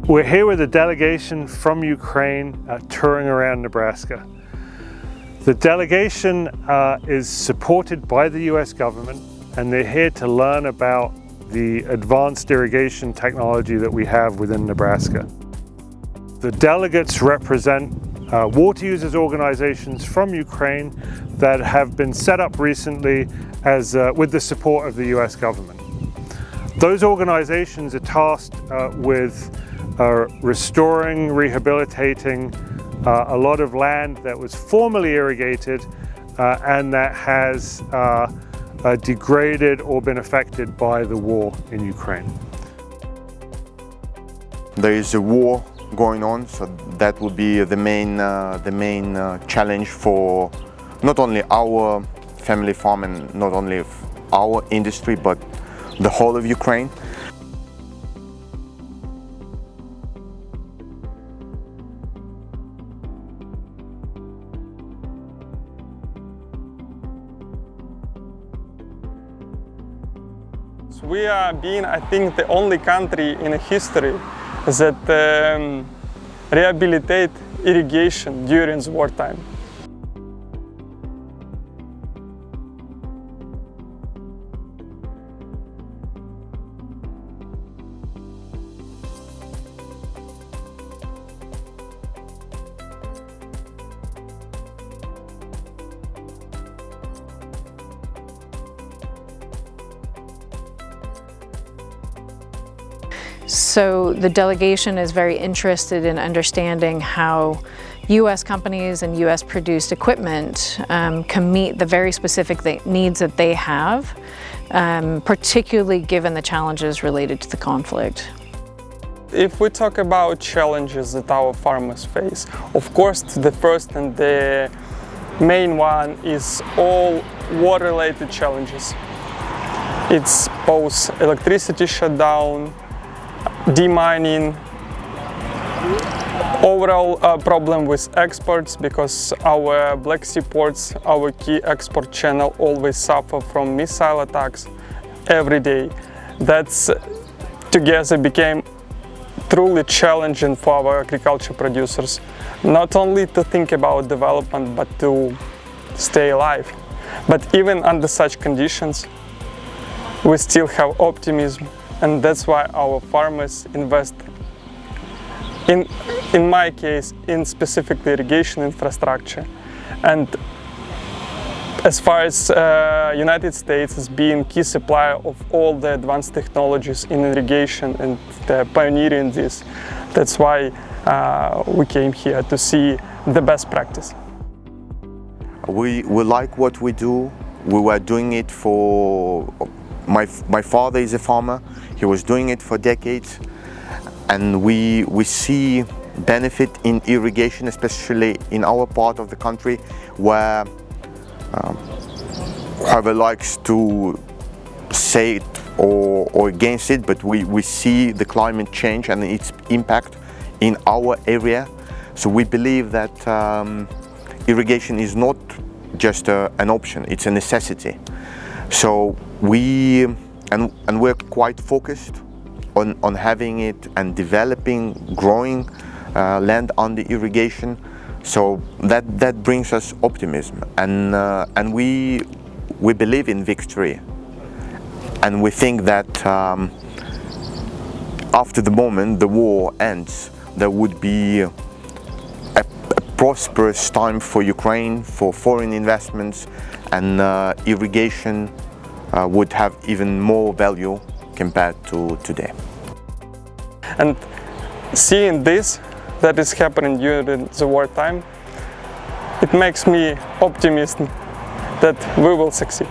We're here with a delegation from Ukraine touring around Nebraska. The delegation is supported by the US government, and they're here to learn about the advanced irrigation technology that we have within Nebraska. The delegates represent water users organizations from Ukraine that have been set up recently with the support of the US government. Those organizations are tasked with restoring, rehabilitating a lot of land that was formerly irrigated and that has degraded or been affected by the war in Ukraine. There is a war going on, so that will be the main challenge for not only our family farm and not only our industry, but the whole of Ukraine. We are being, I think, the only country in history that rehabilitate irrigation during the wartime. So the delegation is very interested in understanding how U.S. companies and U.S. produced equipment can meet the very specific needs that they have, particularly given the challenges related to the conflict. If we talk about challenges that our farmers face, of course the first and the main one is all war-related challenges. It's both electricity shutdown, demining, overall problem with exports, because our Black Sea ports, our key export channel, always suffer from missile attacks every day. That's together became truly challenging for our agriculture producers, not only to think about development but to stay alive. But even under such conditions, we still have optimism. And that's why our farmers invest, in my case, in specifically irrigation infrastructure. And as far as United States as being key supplier of all the advanced technologies in irrigation and pioneering this, that's why we came here to see the best practice. We like what we do. We were doing it for my father is a farmer. He was doing it for decades, and we see benefit in irrigation, especially in our part of the country, where whoever likes to say it or against it, but we see the climate change and its impact in our area. So we believe that irrigation is not just an option, it's a necessity. So we're quite focused on having it and developing, growing land under irrigation. So that brings us optimism, and we believe in victory, and we think that after the moment the war ends, there would be a prosperous time for Ukraine, for foreign investments, and irrigation would have even more value compared to today. And seeing this that is happening during the wartime, it makes me optimistic that we will succeed.